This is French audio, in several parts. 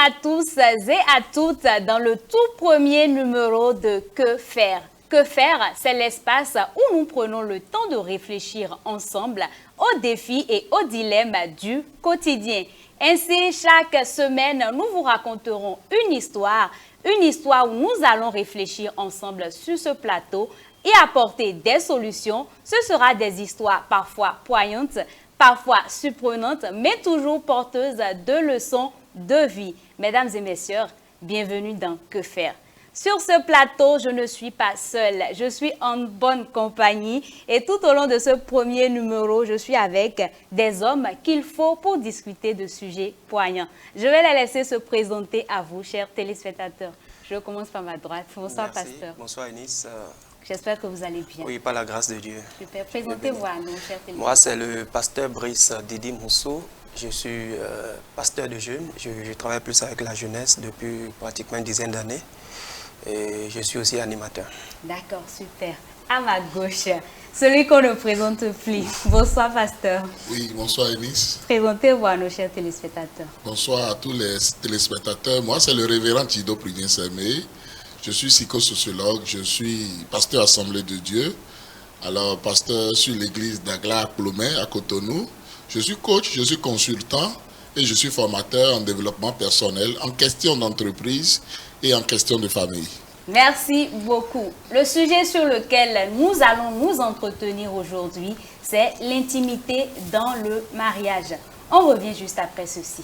à tous et à toutes dans le tout premier numéro de Que faire? Que faire, c'est l'espace où nous prenons le temps de réfléchir ensemble aux défis et aux dilemmes du quotidien. Ainsi, chaque semaine, nous vous raconterons une histoire où nous allons réfléchir ensemble sur ce plateau et apporter des solutions. Ce sera des histoires parfois poignantes, parfois surprenantes, mais toujours porteuses de leçons de vie. Mesdames et messieurs, bienvenue dans Que faire? Sur ce plateau, je ne suis pas seule, je suis en bonne compagnie et tout au long de ce premier numéro, je suis avec des hommes qu'il faut pour discuter de sujets poignants. Je vais les laisser se présenter à vous, chers téléspectateurs. Je commence par ma droite. Bonsoir, Merci. pasteur. Bonsoir, Eunice. J'espère que vous allez bien. Oui, par la grâce de Dieu. Super. Présentez-vous à nous, chers téléspectateurs. Moi, c'est le pasteur Brice Didi Moussou. Je suis pasteur de jeunes. Je travaille plus avec la jeunesse depuis pratiquement une dizaine d'années. Et je suis aussi animateur. D'accord, super. À ma gauche, celui qu'on ne présente plus. Bonsoir, pasteur. Oui, bonsoir Eunice. Présentez-vous à nos chers téléspectateurs. Bonsoir à tous les téléspectateurs. Moi, c'est le révérend Thido Prudien-Semé. Je suis psychosociologue, je suis pasteur Assemblée de Dieu. Alors, pasteur sur l'église d'Agla à Ploumé, à Cotonou. Je suis coach, je suis consultant et je suis formateur en développement personnel, en question d'entreprise et en question de famille. Merci beaucoup. Le sujet sur lequel nous allons nous entretenir aujourd'hui, c'est l'intimité dans le mariage. On revient juste après ceci.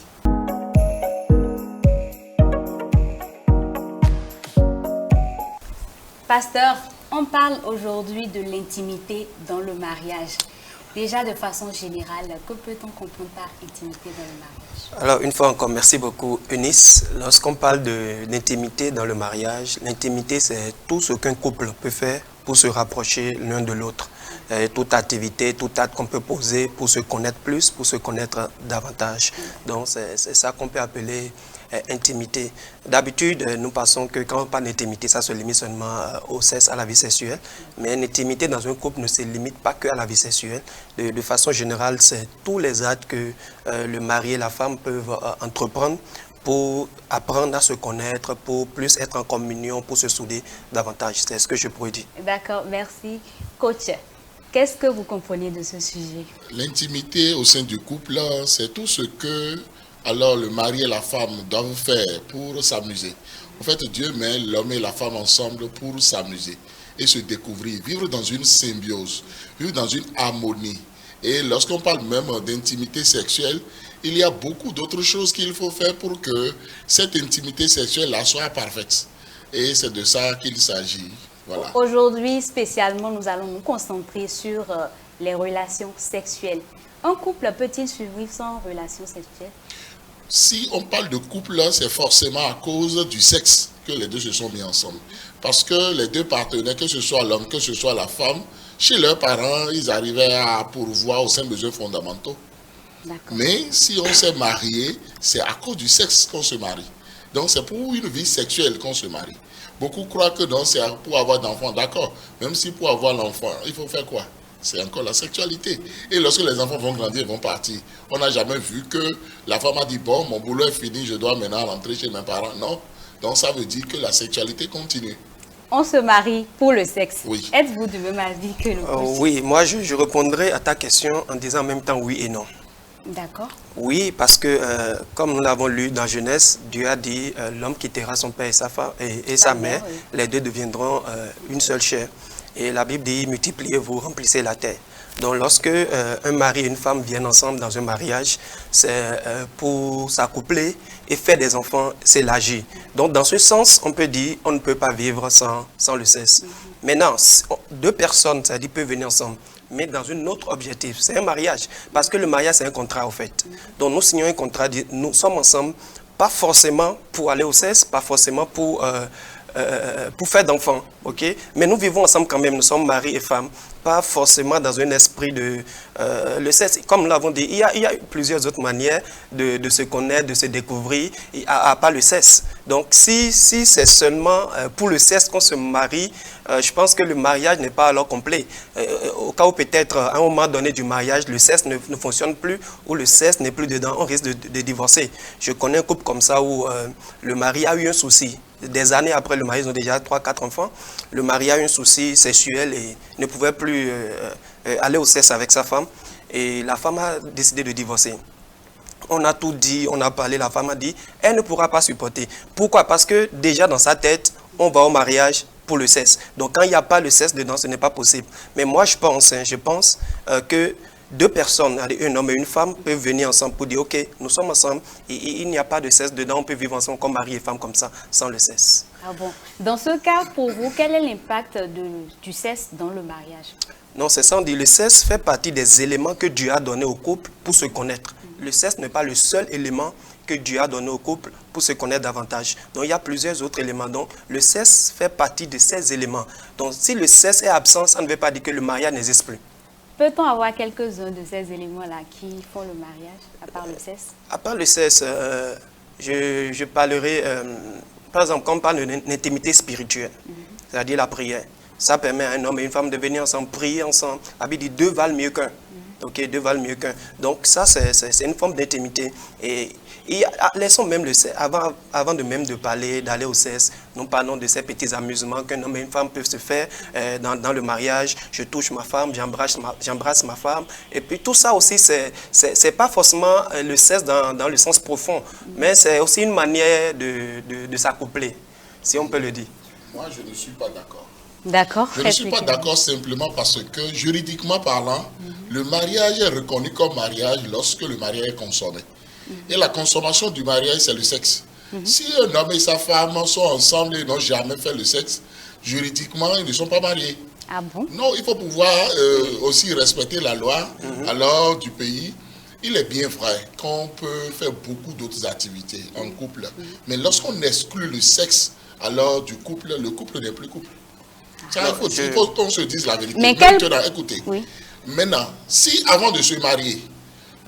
Pasteur, on parle aujourd'hui de l'intimité dans le mariage. Déjà, de façon générale, que peut-on comprendre par intimité dans le mariage? Alors, une fois encore, merci beaucoup, Eunice. Lorsqu'on parle de l'intimité dans le mariage, l'intimité, c'est tout ce qu'un couple peut faire pour se rapprocher l'un de l'autre. Toute activité, tout acte qu'on peut poser pour se connaître plus, pour se connaître davantage. Donc, c'est ça qu'on peut appeler intimité. D'habitude, nous pensons que quand on parle d'intimité, ça se limite seulement au sexe, à la vie sexuelle. Mais l'intimité dans un couple ne se limite pas que à la vie sexuelle. De façon générale, c'est tous les actes que le mari et la femme peuvent entreprendre pour apprendre à se connaître, pour plus être en communion, pour se souder davantage. C'est ce que je pourrais dire. D'accord, merci. Coach, qu'est-ce que vous comprenez de ce sujet? L'intimité au sein du couple, c'est tout ce que alors le mari et la femme doivent faire pour s'amuser. En fait, Dieu met l'homme et la femme ensemble pour s'amuser et se découvrir, vivre dans une symbiose, vivre dans une harmonie. Et lorsqu'on parle même d'intimité sexuelle, il y a beaucoup d'autres choses qu'il faut faire pour que cette intimité sexuelle-là soit parfaite. Et c'est de ça qu'il s'agit. Voilà. Aujourd'hui, spécialement, nous allons nous concentrer sur les relations sexuelles. Un couple peut-il survivre sans relation sexuelle? Si on parle de couple, c'est forcément à cause du sexe que les deux se sont mis ensemble. Parce que les deux partenaires, que ce soit l'homme, que ce soit la femme, chez leurs parents, ils arrivaient à pourvoir aux cinq besoins fondamentaux. Mais si on s'est marié, c'est à cause du sexe qu'on se marie. Donc c'est pour une vie sexuelle qu'on se marie. Beaucoup croient que c'est pour avoir d'enfants, d'accord. Même si pour avoir l'enfant, il faut faire quoi? C'est encore la sexualité. Et lorsque les enfants vont grandir, ils vont partir. On n'a jamais vu que la femme a dit, bon, mon boulot est fini, je dois maintenant rentrer chez mes parents. Non. Donc ça veut dire que la sexualité continue. On se marie pour le sexe. Oui. Êtes-vous du même avis que nous? Oui, moi je répondrai à ta question en disant en même temps oui et non. D'accord. Oui, parce que comme nous l'avons lu dans Genèse, Dieu a dit l'homme quittera son père et sa femme et sa mère, oui. Les deux deviendront une seule chair. Et la Bible dit multipliez-vous, remplissez la terre. Donc lorsque un mari et une femme viennent ensemble dans un mariage, c'est pour s'accoupler et faire des enfants, s'élargir. Donc dans ce sens, on peut dire on ne peut pas vivre sans le sexe. Maintenant, deux personnes, c'est-à-dire peuvent venir ensemble, mais dans un autre objectif, c'est un mariage. Parce que le mariage, c'est un contrat, en fait. Donc, nous signons un contrat, nous sommes ensemble, pas forcément pour aller au sexe, pas forcément pour pour faire d'enfants, ok? Mais nous vivons ensemble quand même, nous sommes mari et femme, pas forcément dans un esprit de... le sexe, comme nous l'avons dit, il y a plusieurs autres manières de se connaître, de se découvrir, à part le sexe. Donc si c'est seulement pour le sexe qu'on se marie, je pense que le mariage n'est pas alors complet. Au cas où peut-être à un moment donné du mariage, le sexe ne fonctionne plus, ou le sexe n'est plus dedans, on risque de divorcer. Je connais un couple comme ça où le mari a eu un souci. Des années après le mariage, ils ont déjà 3-4 enfants. Le mari a eu un souci sexuel et ne pouvait plus aller au sexe avec sa femme. Et la femme a décidé de divorcer. On a tout dit, on a parlé, la femme a dit, elle ne pourra pas supporter. Pourquoi? Parce que déjà dans sa tête, on va au mariage pour le sexe. Donc quand il n'y a pas le sexe dedans, ce n'est pas possible. Mais moi je pense que deux personnes, un homme et une femme, peuvent venir ensemble pour dire, ok, nous sommes ensemble, et il n'y a pas de sexe dedans, on peut vivre ensemble comme mari et femme comme ça, sans le sexe. Ah bon. Dans ce cas, pour vous, quel est l'impact du sexe dans le mariage? Non, c'est ça, on dit, le sexe fait partie des éléments que Dieu a donnés au couple pour se connaître. Le sexe n'est pas le seul élément que Dieu a donné au couple pour se connaître davantage. Donc il y a plusieurs autres éléments. Donc le sexe fait partie de ces éléments. Donc si le sexe est absent, ça ne veut pas dire que le mariage n'existe plus. Peut-on avoir quelques-uns de ces éléments-là qui font le mariage, à part le sexe? À part le sexe, je parlerai, par exemple, quand on parle d'intimité spirituelle, c'est-à-dire la prière, ça permet à un homme et une femme de venir ensemble, prier ensemble. La Bible dit deux valent mieux qu'un. Ok, deux valent mieux qu'un. Donc ça, c'est une forme d'intimité. Et laissons même le sexe, avant de parler, d'aller au sexe, nous parlons de ces petits amusements qu'un homme et une femme peuvent se faire dans le mariage. Je touche ma femme, j'embrasse ma femme. Et puis tout ça aussi, c'est pas forcément le sexe dans le sens profond, mais c'est aussi une manière de s'accoupler, si on peut le dire. Moi, je ne suis pas d'accord. D'accord. Je ne suis pas d'accord simplement parce que, juridiquement parlant, le mariage est reconnu comme mariage lorsque le mariage est consommé. Et la consommation du mariage, c'est le sexe. Si un homme et sa femme sont ensemble et n'ont jamais fait le sexe, juridiquement, ils ne sont pas mariés. Ah bon? Non, il faut pouvoir aussi respecter la loi alors du pays. Il est bien vrai qu'on peut faire beaucoup d'autres activités en couple. Mais lorsqu'on exclut le sexe alors du couple, le couple n'est plus couple. Il faut qu'on se dise la vérité. Mais maintenant, écoutez. Oui. Maintenant, si avant de se marier,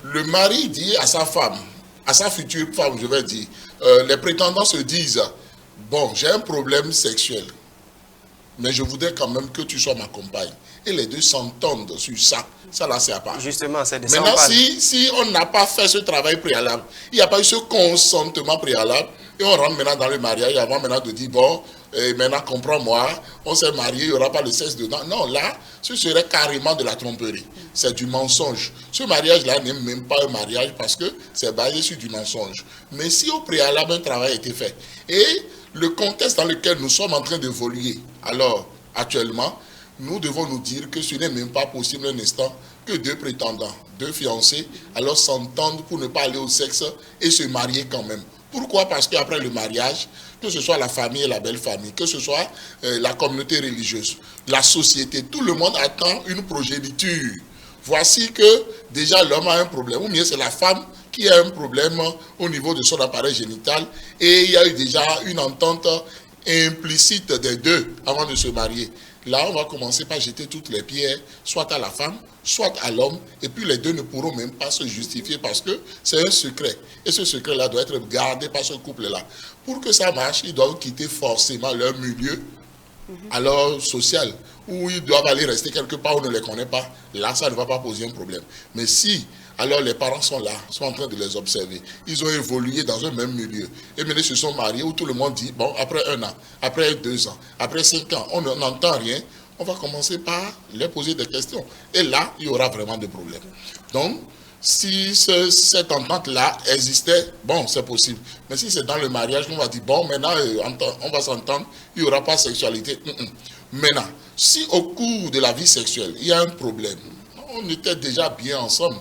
le mari dit à sa femme, à sa future femme, je vais dire, les prétendants se disent, bon, j'ai un problème sexuel, mais je voudrais quand même que tu sois ma compagne. Et les deux s'entendent sur ça. Ça là, c'est à part. Justement, c'est de ça. Maintenant, si on n'a pas fait ce travail préalable, il n'y a pas eu ce consentement préalable, et on rentre maintenant dans le mariage, avant maintenant de dire, bon, maintenant comprends-moi, on s'est marié, il n'y aura pas le sexe dedans. Non, là, ce serait carrément de la tromperie. C'est du mensonge. Ce mariage-là n'est même pas un mariage parce que c'est basé sur du mensonge. Mais si au préalable, un travail a été fait, et le contexte dans lequel nous sommes en train d'évoluer, alors, actuellement, nous devons nous dire que ce n'est même pas possible un instant que deux prétendants, deux fiancés, alors s'entendent pour ne pas aller au sexe et se marier quand même. Pourquoi? Parce qu'après le mariage, que ce soit la famille et la belle famille, que ce soit la communauté religieuse, la société, tout le monde attend une progéniture. Voici que déjà l'homme a un problème, ou bien c'est la femme qui a un problème au niveau de son appareil génital, et il y a eu déjà une entente implicite des deux avant de se marier. Là, on va commencer par jeter toutes les pierres, soit à la femme, soit à l'homme, et puis les deux ne pourront même pas se justifier parce que c'est un secret. Et ce secret-là doit être gardé par ce couple-là. Pour que ça marche, ils doivent quitter forcément leur milieu, alors social, où ils doivent aller rester quelque part où on ne les connaît pas. Là, ça ne va pas poser un problème. Mais si, alors les parents sont là, sont en train de les observer. Ils ont évolué dans un même milieu. Et maintenant, ils se sont mariés où tout le monde dit, bon, après 1 an, après 2 ans, après 5 ans, on n'entend rien. On va commencer par leur poser des questions. Et là, il y aura vraiment des problèmes. Donc, si cette entente-là existait, bon, c'est possible. Mais si c'est dans le mariage, on va dire, bon, maintenant, on va s'entendre, il n'y aura pas de sexualité. Maintenant, si au cours de la vie sexuelle, il y a un problème, on était déjà bien ensemble,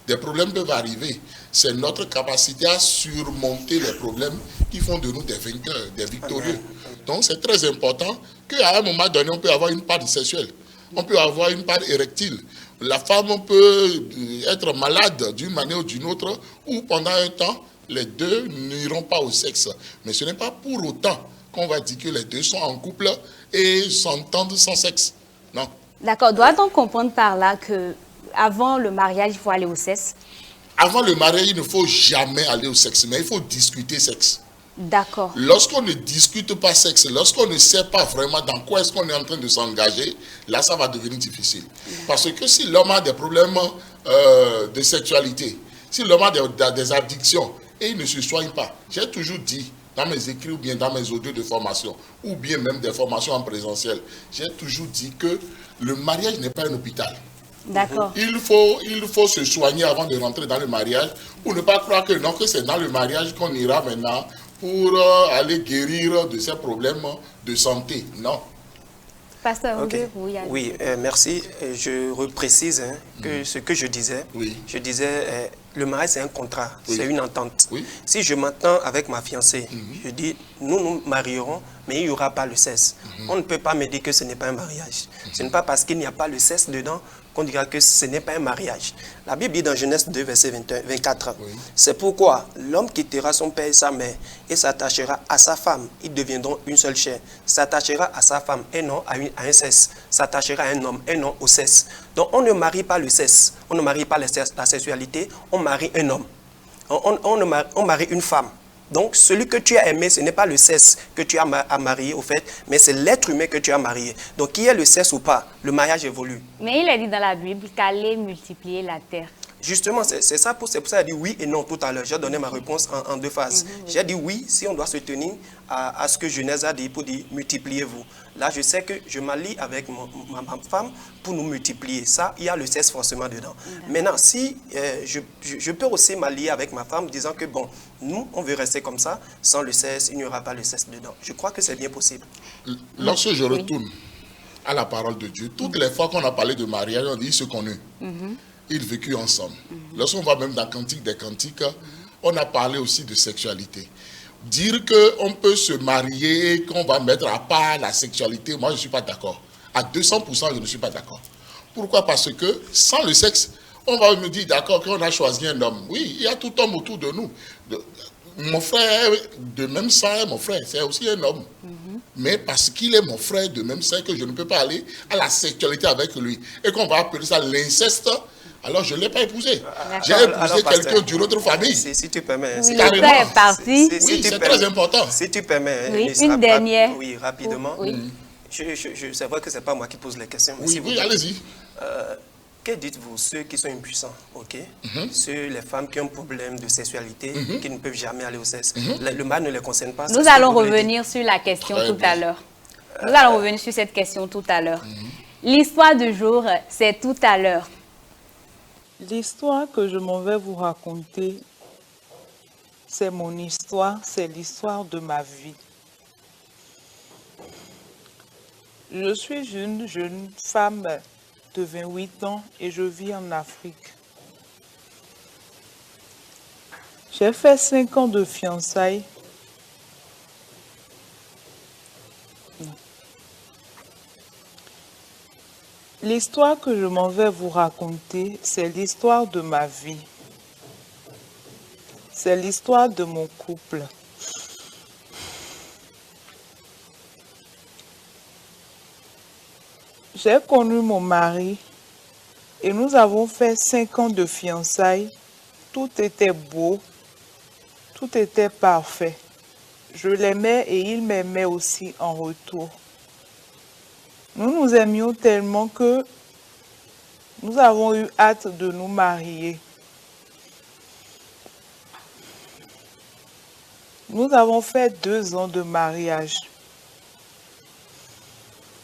des problèmes peuvent arriver. C'est notre capacité à surmonter les problèmes qui font de nous des vainqueurs, des victorieux. Donc, c'est très important qu'à un moment donné, on peut avoir une part sexuelle. On peut avoir une part érectile. La femme peut être malade d'une manière ou d'une autre, ou pendant un temps, Les deux n'iront pas au sexe. Mais ce n'est pas pour autant qu'on va dire que les deux sont en couple et s'entendent sans sexe. Non. D'accord. Doit-on comprendre par là que avant le mariage, il faut aller au sexe? Avant le mariage, il ne faut jamais aller au sexe, mais il faut discuter sexe. D'accord. Lorsqu'on ne discute pas sexe, lorsqu'on ne sait pas vraiment dans quoi est-ce qu'on est en train de s'engager, là, ça va devenir difficile. Parce que si l'homme a des problèmes de sexualité, si l'homme a des addictions et il ne se soigne pas, j'ai toujours dit dans mes écrits ou bien dans mes audios de formation, ou bien même des formations en présentiel, j'ai toujours dit que le mariage n'est pas un hôpital. D'accord. Il faut se soigner avant de rentrer dans le mariage, pour ne pas croire que non, que c'est dans le mariage qu'on ira maintenant pour aller guérir de ces problèmes de santé. Non. Pasteur, Okay. oui, merci. Je reprécise que ce que je disais, le mariage c'est un contrat, c'est une entente. Oui. Si je m'entends avec ma fiancée, je dis nous nous marierons, mais il n'y aura pas le sexe. On ne peut pas me dire que ce n'est pas un mariage. Ce n'est pas parce qu'il n'y a pas le sexe dedans qu'on dira que ce n'est pas un mariage. La Bible dit dans Genèse 2, verset 24, c'est pourquoi l'homme quittera son père et sa mère et s'attachera à sa femme. Ils deviendront une seule chair. S'attachera à sa femme et non à un sexe. S'attachera à un homme et non au sexe. Donc on ne marie pas le sexe, on ne marie pas la sexualité, on marie un homme. On marie une femme. Donc, celui que tu as aimé, ce n'est pas le sexe que tu as marié, au fait, mais c'est l'être humain que tu as marié. Donc, qu'il y ait le sexe ou pas, le mariage évolue. Mais il est dit dans la Bible qu'allez multiplier la terre. Justement, c'est ça pour ça qu'il a dit oui et non tout à l'heure. J'ai donné ma réponse en deux phases. J'ai dit oui si on doit se tenir à ce que Genèse a dit pour dire multipliez-vous. Là, je sais que je m'allie avec ma femme pour nous multiplier. Ça, il y a le sexe forcément dedans. Maintenant, si je peux aussi m'allier avec ma femme disant que bon, nous, on veut rester comme ça, sans le sexe, il n'y aura pas le sexe dedans. Je crois que c'est bien possible. Lorsque je retourne à la parole de Dieu, toutes les fois qu'on a parlé de mariage, on dit ce qu'on est. Ils vécurent ensemble. Lorsqu'on va même dans Cantique des Cantiques, on a parlé aussi de sexualité. Dire qu'on peut se marier, qu'on va mettre à part la sexualité, moi je ne suis pas d'accord. À 200%, je ne suis pas d'accord. Pourquoi? Parce que sans le sexe, on va me dire d'accord qu'on a choisi un homme. Oui, il y a tout homme autour de nous. Mon frère de même sang est mon frère, c'est aussi un homme. Mais parce qu'il est mon frère de même sang que je ne peux pas aller à la sexualité avec lui. Et qu'on va appeler ça l'inceste. Alors, je ne l'ai pas épousé. J'ai épousé quelqu'un d'une autre famille. Si tu permets. Oui, le temps est parti. Oui, c'est très important. Si tu permets. Oui, une dernière. Oui, rapidement. Oui. C'est vrai que ce n'est pas moi qui pose les questions. Oui, allez-y. Que dites-vous, ceux qui sont impuissants, ok? Ceux, les femmes qui ont un problème de sexualité, qui ne peuvent jamais aller au sexe. Le mal ne les concerne pas. Nous allons revenir sur la question tout à l'heure. Nous allons revenir sur cette question tout à l'heure. L'histoire du jour, c'est tout à l'heure. L'histoire que je m'en vais vous raconter, c'est mon histoire, c'est l'histoire de ma vie. Je suis une jeune femme de 28 ans et je vis en Afrique. J'ai fait 5 ans de fiançailles. L'histoire que je m'en vais vous raconter, c'est l'histoire de ma vie. C'est l'histoire de mon couple. J'ai connu mon mari et nous avons fait 5 ans de fiançailles. Tout était beau, tout était parfait. Je l'aimais et il m'aimait aussi en retour. Nous nous aimions tellement que nous avons eu hâte de nous marier. Nous avons fait 2 ans de mariage.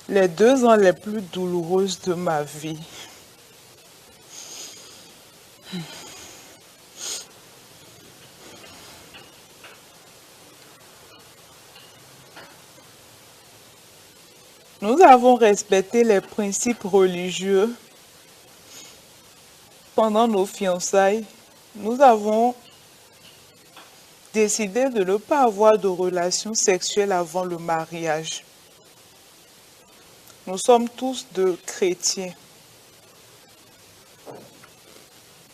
Les 2 ans les plus douloureux de ma vie. Nous avons respecté les principes religieux pendant nos fiançailles. Nous avons décidé de ne pas avoir de relations sexuelles avant le mariage. Nous sommes tous de chrétiens.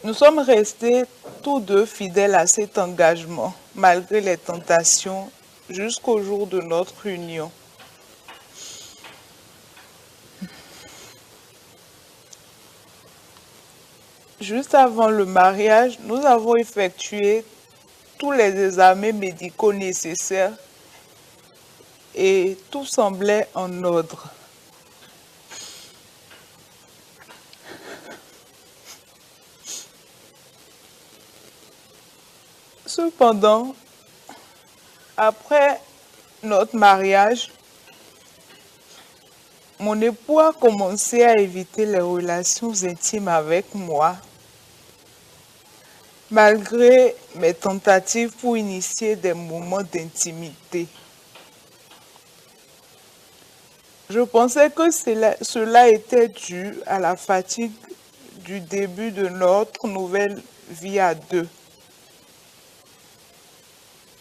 Nous sommes restés tous deux fidèles à cet engagement, malgré les tentations, jusqu'au jour de notre union. Juste avant le mariage, nous avons effectué tous les examens médicaux nécessaires et tout semblait en ordre. Cependant, après notre mariage, mon époux a commencé à éviter les relations intimes avec moi, malgré mes tentatives pour initier des moments d'intimité. Je pensais que cela était dû à la fatigue du début de notre nouvelle vie à deux.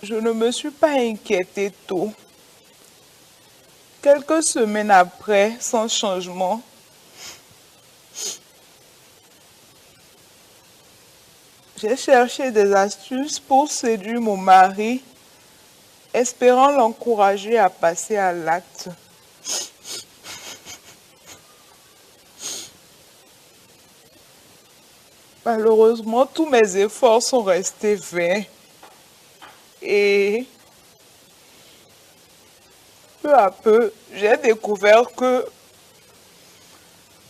Je ne me suis pas inquiétée tôt. Quelques semaines après, sans changement, j'ai cherché des astuces pour séduire mon mari, espérant l'encourager à passer à l'acte. Malheureusement, tous mes efforts sont restés vains et peu à peu, j'ai découvert que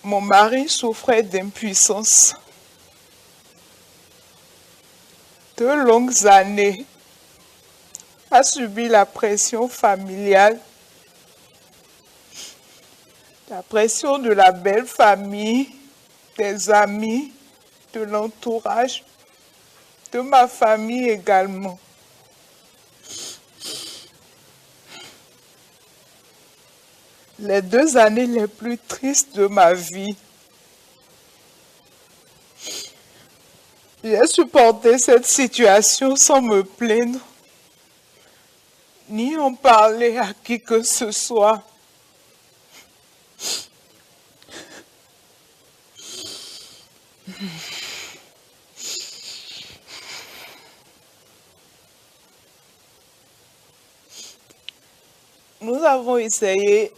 mon mari souffrait d'impuissance. De longues années, a subi la pression familiale, la pression de la belle famille, des amis, de l'entourage, de ma famille également. Les 2 années les plus tristes de ma vie. J'ai supporté cette situation sans me plaindre, ni en parler à qui que ce soit. Nous avons essayé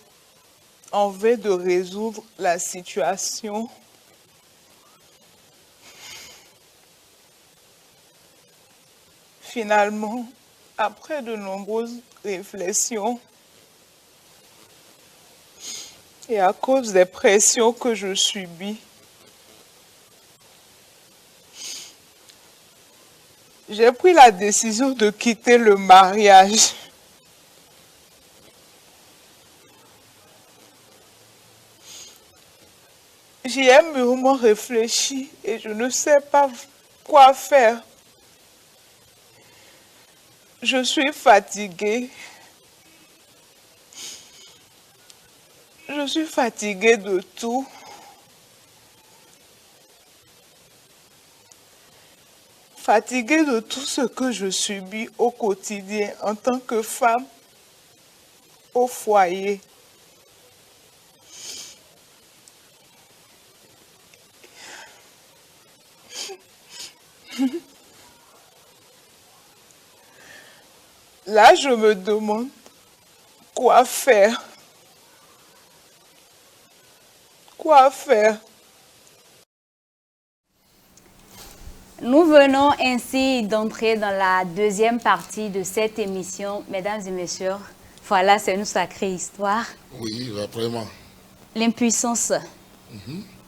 en vain de résoudre la situation. Finalement, après de nombreuses réflexions et à cause des pressions que je subis, j'ai pris la décision de quitter le mariage. J'y ai mûrement réfléchi et je ne sais pas quoi faire. Je suis fatiguée. Je suis fatiguée de tout. Fatiguée de tout ce que je subis au quotidien en tant que femme au foyer. Là, je me demande quoi faire. Quoi faire? Nous venons ainsi d'entrer dans la deuxième partie de cette émission. Mesdames et messieurs, voilà, c'est une sacrée histoire. Oui, vraiment. L'impuissance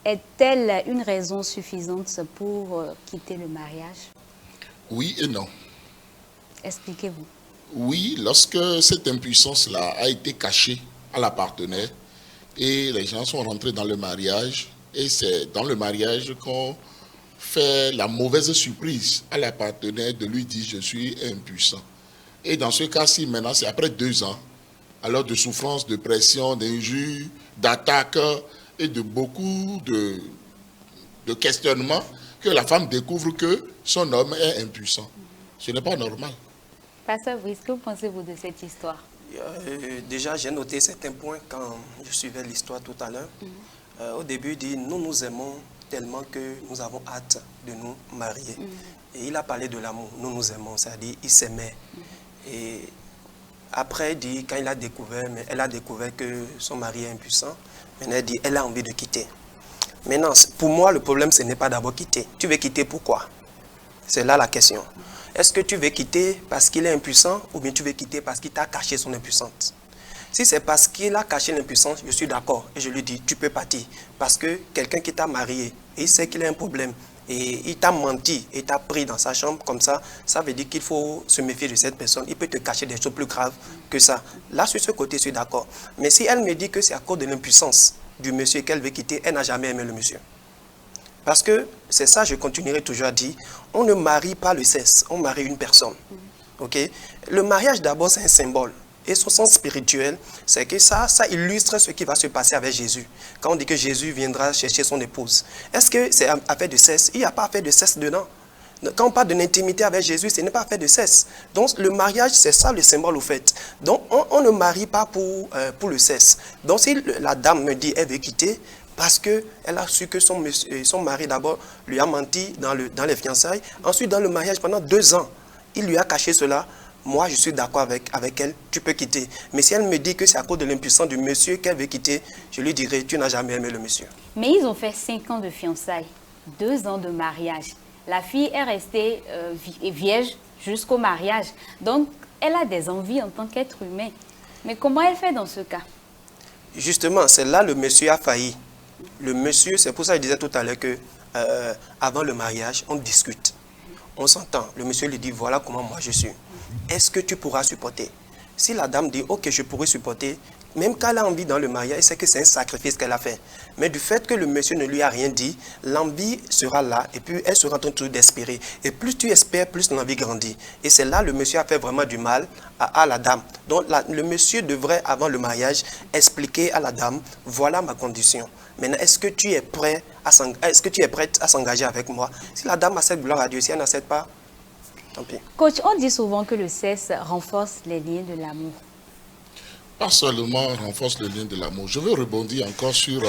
est-elle une raison suffisante pour quitter le mariage? Oui et non. Expliquez-vous. Oui, lorsque cette impuissance-là a été cachée à la partenaire et les gens sont rentrés dans le mariage, et c'est dans le mariage qu'on fait la mauvaise surprise à la partenaire de lui dire « je suis impuissant ». Et dans ce cas-ci, maintenant, c'est après 2 ans, alors de souffrance, de pression, d'injures, d'attaques et de beaucoup de questionnements, que la femme découvre que son homme est impuissant. Ce n'est pas normal. Pasteur Brice, que pensez-vous de cette histoire? Déjà, j'ai noté certains points quand je suivais l'histoire tout à l'heure. Au début, il dit « nous nous aimons tellement que nous avons hâte de nous marier. Et il a parlé de l'amour, nous nous aimons, c'est-à-dire il s'aimait. Et après, il dit, quand il a découvert, mais elle a découvert que son mari est impuissant, maintenant elle dit, elle a envie de quitter. Maintenant, pour moi, le problème, ce n'est pas d'abord quitter. Tu veux quitter pourquoi? C'est là la question. Est-ce que tu veux quitter parce qu'il est impuissant ou bien tu veux quitter parce qu'il t'a caché son impuissance? Si c'est parce qu'il a caché l'impuissance, je suis d'accord. Et je lui dis, tu peux partir. Parce que quelqu'un qui t'a marié, et il sait qu'il a un problème, et il t'a menti, et t'a pris dans sa chambre comme ça veut dire qu'il faut se méfier de cette personne. Il peut te cacher des choses plus graves que ça. Là, sur ce côté, je suis d'accord. Mais si elle me dit que c'est à cause de l'impuissance du monsieur qu'elle veut quitter, elle n'a jamais aimé le monsieur. Parce que c'est ça, je continuerai toujours à dire, on ne marie pas le sexe, on marie une personne. Ok? Le mariage d'abord c'est un symbole. Et son sens spirituel, c'est que ça illustre ce qui va se passer avec Jésus. Quand on dit que Jésus viendra chercher son épouse, est-ce que c'est affaire de sexe? Il n'y a pas affaire de sexe dedans. Quand on parle de l'intimité avec Jésus, ce n'est pas affaire de sexe. Donc le mariage, c'est ça le symbole au fait. Donc on ne marie pas pour le sexe. Donc si la dame me dit elle veut quitter, parce qu'elle a su que son mari d'abord lui a menti dans les fiançailles, ensuite dans le mariage pendant 2 ans, il lui a caché cela. Moi, je suis d'accord avec elle, tu peux quitter. Mais si elle me dit que c'est à cause de l'impuissance du monsieur qu'elle veut quitter, je lui dirai, tu n'as jamais aimé le monsieur. Mais ils ont fait 5 ans de fiançailles, 2 ans de mariage. La fille est restée vierge jusqu'au mariage. Donc, elle a des envies en tant qu'être humain. Mais comment elle fait dans ce cas? Justement, c'est là le monsieur a failli. Le monsieur, c'est pour ça que je disais tout à l'heure que avant le mariage, on discute. On s'entend. Le monsieur lui dit, voilà comment moi je suis. Est-ce que tu pourras supporter? Si la dame dit, ok, je pourrais supporter, même quand elle a envie dans le mariage, elle sait que c'est un sacrifice qu'elle a fait. Mais du fait que le monsieur ne lui a rien dit, l'envie sera là et puis elle sera en train d'espérer. Et plus tu espères, plus l'envie grandit. Et c'est là le monsieur a fait vraiment du mal à la dame. Donc le monsieur devrait, avant le mariage, expliquer à la dame, voilà ma condition. Maintenant, est-ce que tu es prête à s'engager avec moi? Si la dame accepte, gloire à Dieu. Si elle n'accepte pas, tant pis. Coach, on dit souvent que le sexe renforce les liens de l'amour. Pas seulement renforce le lien de l'amour. Je veux rebondir encore sur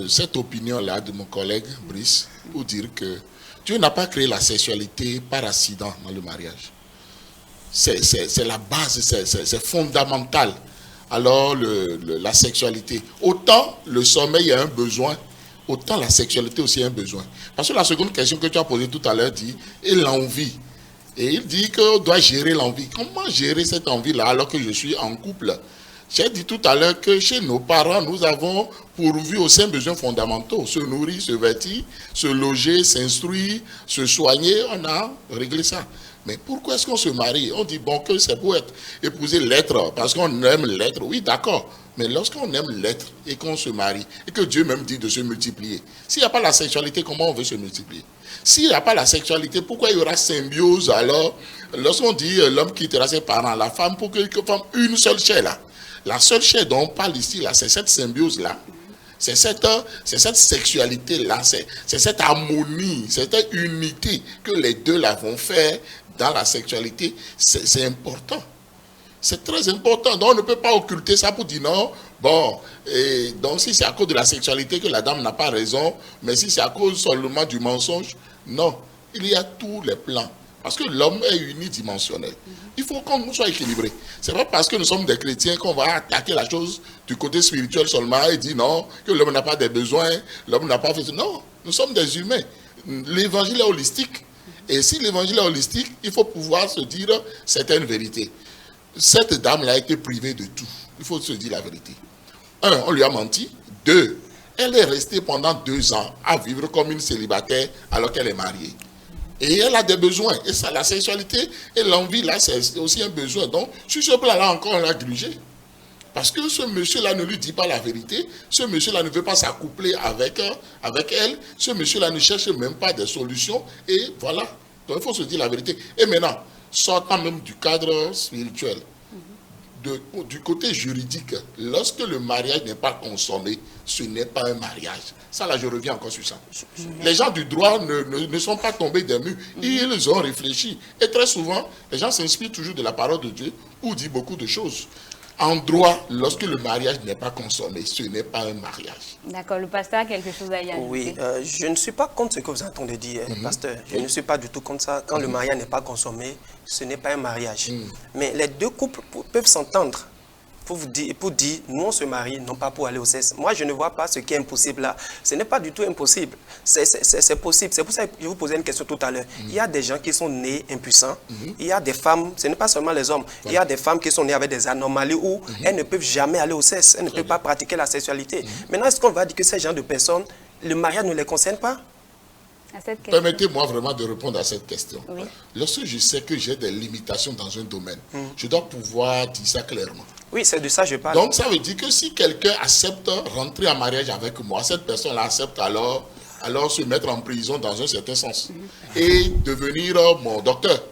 cette opinion-là de mon collègue Brice pour dire que Dieu n'a pas créé la sexualité par accident dans le mariage. C'est la base, c'est fondamental. Alors la sexualité, autant le sommeil a un besoin, autant la sexualité aussi a un besoin. Parce que la seconde question que tu as posée tout à l'heure dit, et l'envie. Et il dit qu'on doit gérer l'envie. Comment gérer cette envie-là alors que je suis en couple? J'ai dit tout à l'heure que chez nos parents, nous avons pourvu aux 5 besoins fondamentaux. Se nourrir, se vêtir, se loger, s'instruire, se soigner. On a réglé ça. Mais pourquoi est-ce qu'on se marie? On dit bon que c'est pour épouser l'être, parce qu'on aime l'être. Oui, d'accord. Mais lorsqu'on aime l'être et qu'on se marie, et que Dieu même dit de se multiplier, s'il n'y a pas la sexualité, comment on veut se multiplier? S'il n'y a pas la sexualité, pourquoi il y aura symbiose alors? Lorsqu'on dit l'homme quittera ses parents, la femme, pour qu'il forme une seule chair là. La seule chair dont on parle ici, là, c'est cette symbiose-là. C'est cette sexualité-là, c'est cette harmonie, cette unité que les deux là vont faire dans la sexualité. C'est important. C'est très important. Donc on ne peut pas occulter ça pour dire non. Bon, et donc si c'est à cause de la sexualité que la dame n'a pas raison, mais si c'est à cause seulement du mensonge, non. Il y a tous les plans. Parce que l'homme est unidimensionnel. Il faut qu'on soit équilibré. C'est pas parce que nous sommes des chrétiens qu'on va attaquer la chose du côté spirituel seulement et dire non, que l'homme n'a pas de besoins, l'homme n'a pas fait... Non, nous sommes des humains. L'évangile est holistique. Et si l'évangile est holistique, il faut pouvoir se dire certaines vérités. Cette dame-là a été privée de tout. Il faut se dire la vérité. 1, on lui a menti. 2, elle est restée pendant 2 ans à vivre comme une célibataire alors qu'elle est mariée. Et elle a des besoins. Et ça, la sexualité et l'envie, là, c'est aussi un besoin. Donc, sur ce plan-là, encore, on l'a grugé. Parce que ce monsieur-là ne lui dit pas la vérité. Ce monsieur-là ne veut pas s'accoupler avec elle. Ce monsieur-là ne cherche même pas des solutions. Et voilà. Donc, il faut se dire la vérité. Et maintenant, sortant même du cadre spirituel, du côté juridique, lorsque le mariage n'est pas consommé, ce n'est pas un mariage. Ça, là, je reviens encore sur ça. Les gens du droit ne sont pas tombés des murs. Ils ont réfléchi. Et très souvent, les gens s'inspirent toujours de la parole de Dieu pour dire beaucoup de choses. En droit, lorsque le mariage n'est pas consommé, ce n'est pas un mariage. D'accord, le pasteur a quelque chose à y ajouter. Oui, je ne suis pas contre ce que vous entendez dire, pasteur. Je ne suis pas du tout contre ça. Quand le mariage n'est pas consommé, ce n'est pas un mariage. Mais les deux couples peuvent s'entendre pour dire, nous on se marie, non pas pour aller au sexe. Moi, je ne vois pas ce qui est impossible là. Ce n'est pas du tout impossible. C'est possible. C'est pour ça que je vous posais une question tout à l'heure. Il y a des gens qui sont nés impuissants. Il y a des femmes, ce n'est pas seulement les hommes. Il y a des femmes qui sont nées avec des anomalies où elles ne peuvent jamais aller au sexe. Elles ne peuvent pas pratiquer la sexualité. Maintenant, est-ce qu'on va dire que ces gens de personnes, le mariage ne les concerne pas? Permettez-moi vraiment de répondre à cette question. Oui. Lorsque je sais que j'ai des limitations dans un domaine, je dois pouvoir dire ça clairement. Oui, c'est de ça que je parle. Donc ça veut dire que si quelqu'un accepte rentrer en mariage avec moi, cette personne accepte alors se mettre en prison dans un certain sens. Et devenir mon docteur,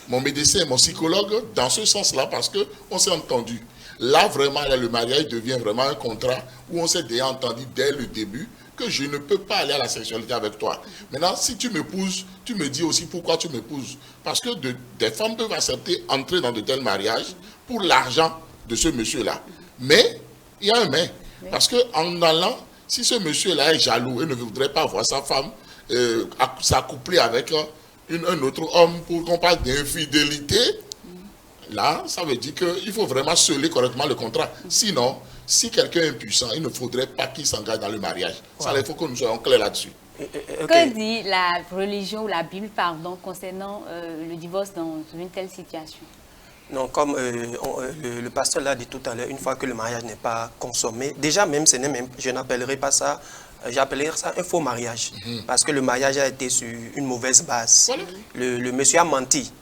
mon médecin, mon psychologue dans ce sens-là parce qu'on s'est entendu. Là vraiment, là, le mariage devient vraiment un contrat où on s'est déjà entendu dès le début que je ne peux pas aller à la sexualité avec toi. Maintenant, si tu m'épouses, tu me dis aussi pourquoi tu m'épouses. Parce que des femmes peuvent accepter entrer dans de tels mariages pour l'argent de ce monsieur-là. Mais, il y a un mais. Parce qu'en allant, si ce monsieur-là est jaloux et ne voudrait pas voir sa femme s'accoupler avec un autre homme pour qu'on parle d'infidélité, là, ça veut dire qu'il faut vraiment sceller correctement le contrat. Sinon, si quelqu'un est impuissant, il ne faudrait pas qu'il s'engage dans le mariage. Ça, il faut que nous soyons clairs là-dessus. Que dit la religion ou la Bible, pardon, concernant le divorce dans une telle situation? Non, comme le pasteur l'a dit tout à l'heure, une fois que le mariage n'est pas consommé, déjà même, je n'appellerai pas ça, j'appellerai ça un faux mariage. Parce que le mariage a été sur une mauvaise base. Voilà. Le monsieur a menti.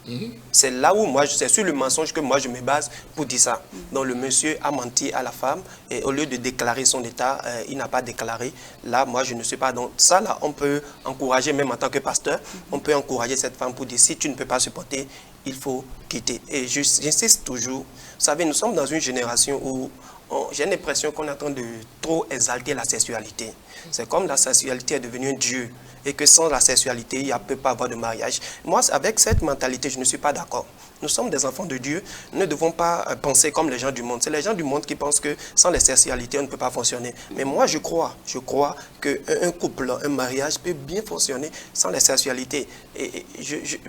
C'est là où c'est sur le mensonge que moi je me base pour dire ça. Donc le monsieur a menti à la femme et au lieu de déclarer son état, il n'a pas déclaré. Là, moi je ne suis pas. Donc ça là, on peut encourager, même en tant que pasteur, on peut encourager cette femme pour dire si tu ne peux pas supporter, il faut quitter. Et j'insiste toujours, vous savez, nous sommes dans une génération où j'ai l'impression qu'on est en train de trop exalter la sexualité. C'est comme la sexualité est devenue un dieu et que sans la sexualité, il ne peut pas avoir de mariage. Moi, avec cette mentalité, je ne suis pas d'accord. Nous sommes des enfants de Dieu. Nous ne devons pas penser comme les gens du monde. C'est les gens du monde qui pensent que sans la sexualité, on ne peut pas fonctionner. Mais moi, je crois qu'un couple, un mariage peut bien fonctionner sans la sexualité.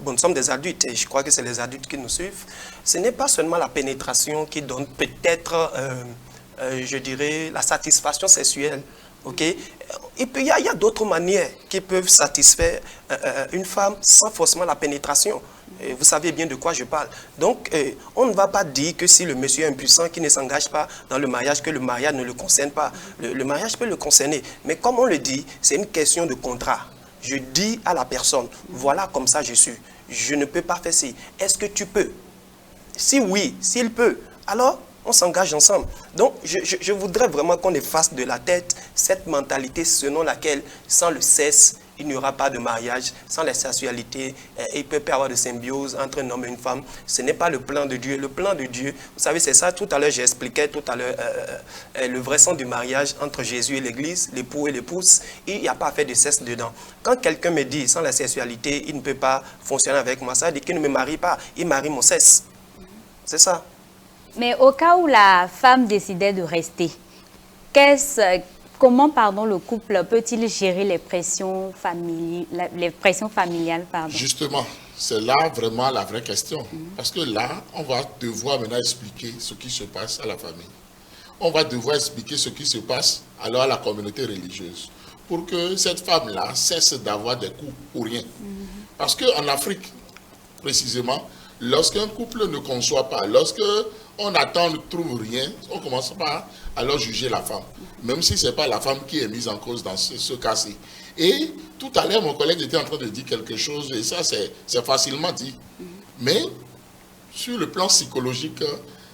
Nous sommes des adultes et je crois que c'est les adultes qui nous suivent. Ce n'est pas seulement la pénétration qui donne peut-être, je dirais, la satisfaction sexuelle. Okay? Et puis, il y a d'autres manières qui peuvent satisfaire une femme sans forcément la pénétration. Et vous savez bien de quoi je parle. Donc, on ne va pas dire que si le monsieur est impuissant, qui ne s'engage pas dans le mariage, que le mariage ne le concerne pas. Le mariage peut le concerner. Mais comme on le dit, c'est une question de contrat. Je dis à la personne, voilà comme ça je suis. Je ne peux pas faire ci. Est-ce que tu peux? Si oui, s'il peut, alors on s'engage ensemble. Donc, je voudrais vraiment qu'on efface de la tête cette mentalité selon laquelle, sans le sexe, il n'y aura pas de mariage. Sans la sexualité, il peut pas y avoir de symbiose entre un homme et une femme. Ce n'est pas le plan de Dieu. Le plan de Dieu, vous savez, c'est ça. Tout à l'heure, j'expliquais le vrai sens du mariage entre Jésus et l'Église, l'époux et l'épouse. Il n'y a pas à faire de sexe dedans. Quand quelqu'un me dit, sans la sexualité, il ne peut pas fonctionner avec moi, ça veut dire qu'il ne me marie pas. Il marie mon sexe. C'est ça. Mais au cas où la femme décidait de rester, comment le couple peut-il gérer les pressions familiales? Justement, c'est là vraiment la vraie question. Parce que là, on va devoir maintenant expliquer ce qui se passe à la famille. On va devoir expliquer ce qui se passe alors à la communauté religieuse. Pour que cette femme-là cesse d'avoir des coups pour rien. Parce qu'en Afrique, précisément, lorsqu'un couple ne conçoit pas, lorsqu'on attend, ne trouve rien, on commence pas à alors juger la femme. Même si ce n'est pas la femme qui est mise en cause dans ce cas-ci. Et tout à l'heure, mon collègue était en train de dire quelque chose, et ça, c'est facilement dit. Mais, sur le plan psychologique,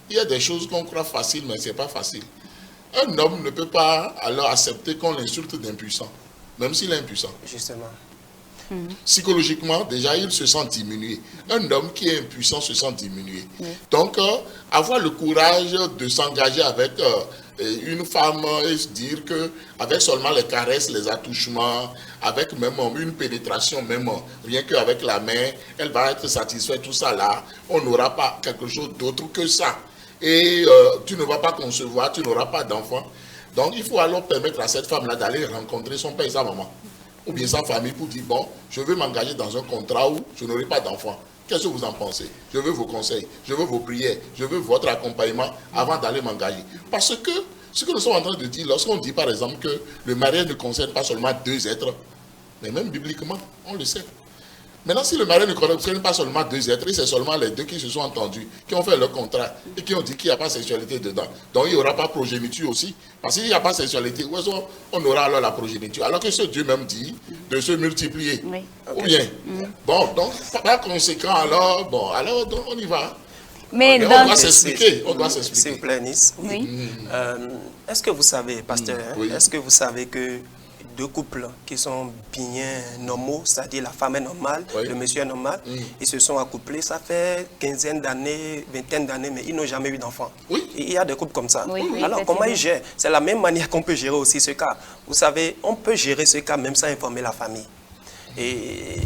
il y a des choses qu'on croit faciles, mais ce n'est pas facile. Un homme ne peut pas alors accepter qu'on l'insulte d'impuissant, même s'il est impuissant. Justement. Psychologiquement, déjà, il se sent diminué. Un homme qui est impuissant se sent diminué. Donc, avoir le courage de s'engager avec une femme et se dire qu'avec seulement les caresses, les attouchements, avec même une pénétration, même rien qu'avec la main, elle va être satisfaite, tout ça là, on n'aura pas quelque chose d'autre que ça. et tu ne vas pas concevoir, tu n'auras pas d'enfant. Donc il faut alors permettre à cette femme-là d'aller rencontrer son père et sa maman, ou bien sa famille, pour dire, bon, je veux m'engager dans un contrat où je n'aurai pas d'enfant. Qu'est-ce que vous en pensez? Je veux vos conseils, je veux vos prières, je veux votre accompagnement avant d'aller m'engager. Parce que ce que nous sommes en train de dire, lorsqu'on dit par exemple que le mariage ne concerne pas seulement deux êtres, mais même bibliquement, on le sait. Maintenant, si le mariage ne concerne pas seulement deux êtres, c'est seulement les deux qui se sont entendus, qui ont fait leur contrat et qui ont dit qu'il n'y a pas de sexualité dedans. Donc il n'y aura pas de progéniture aussi. Parce qu'il n'y a pas de sexualité, où est-ce qu'on aura alors la progéniture? Alors que ce Dieu même dit de se multiplier. Oui. Ou bien. Bon, donc par conséquent, alors, donc, on y va. Mais on doit s'expliquer. On doit s'expliquer. S'il vous plaît, Nice. Oui. Est-ce que vous savez, pasteur, est-ce que vous savez que deux couples qui sont bien normaux, c'est-à-dire la femme est normale, le monsieur est normal, ils se sont accouplés, ça fait quinzaine d'années, vingtaine d'années, mais ils n'ont jamais eu d'enfant. Il y a des couples comme ça. Alors, comment ils gèrent? C'est la même manière qu'on peut gérer aussi ce cas. Vous savez, on peut gérer ce cas même sans informer la famille. Et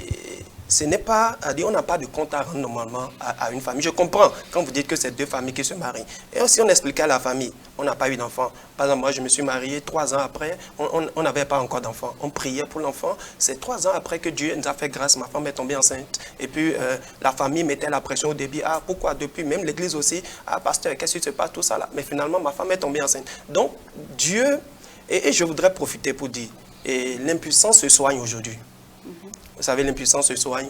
ce n'est pas, on n'a pas de compte à rendre normalement à une famille. Je comprends quand vous dites que c'est deux familles qui se marient. Et aussi, on expliquait à la famille, on n'a pas eu d'enfant. Par exemple, moi, je me suis marié 3 ans après, on n'avait pas encore d'enfant. On priait pour l'enfant. C'est 3 ans après que Dieu nous a fait grâce. Ma femme est tombée enceinte. Et puis, la famille mettait la pression au début. Ah, pourquoi depuis? Même l'église aussi. Ah, pasteur, qu'est-ce qui se passe? Tout ça là. Mais finalement, ma femme est tombée enceinte. Donc, Dieu, et je voudrais profiter pour dire, l'impuissance se soigne aujourd'hui. Vous savez, l'impuissance se soigne.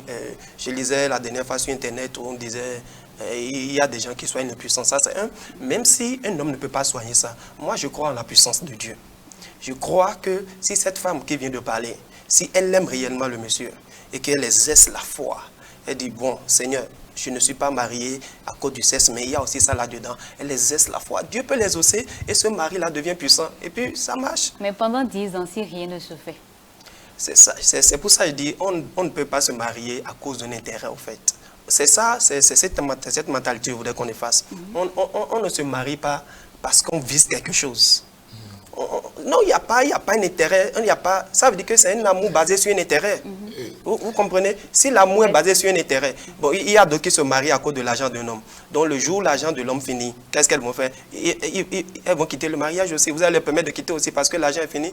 Je lisais la dernière fois sur Internet où on disait il y a des gens qui soignent l'impuissance. Ça, c'est un. Même si un homme ne peut pas soigner ça, moi, je crois en la puissance de Dieu. Je crois que si cette femme qui vient de parler, si elle aime réellement le monsieur et qu'elle exerce la foi, elle dit, bon, Seigneur, je ne suis pas mariée à cause du sexe, mais il y a aussi ça là-dedans. Elle exerce la foi. Dieu peut l'exaucer et ce mari-là devient puissant. Et puis, ça marche. Mais pendant 10 ans, si rien ne se fait. C'est pour ça que je dis, on ne peut pas se marier à cause d'un intérêt, en fait. C'est ça, c'est cette mentalité que je voudrais qu'on efface. On ne se marie pas parce qu'on vise quelque chose. Non, il n'y a pas un intérêt. Ça veut dire que c'est un amour basé sur un intérêt. Vous comprenez? Si l'amour est basé sur un intérêt, bon, il y a d'autres qui se marient à cause de l'argent d'un homme. Donc le jour où l'argent de l'homme finit, qu'est-ce qu'elles vont faire? Elles vont quitter le mariage aussi. Vous allez leur permettre de quitter aussi parce que l'argent est fini.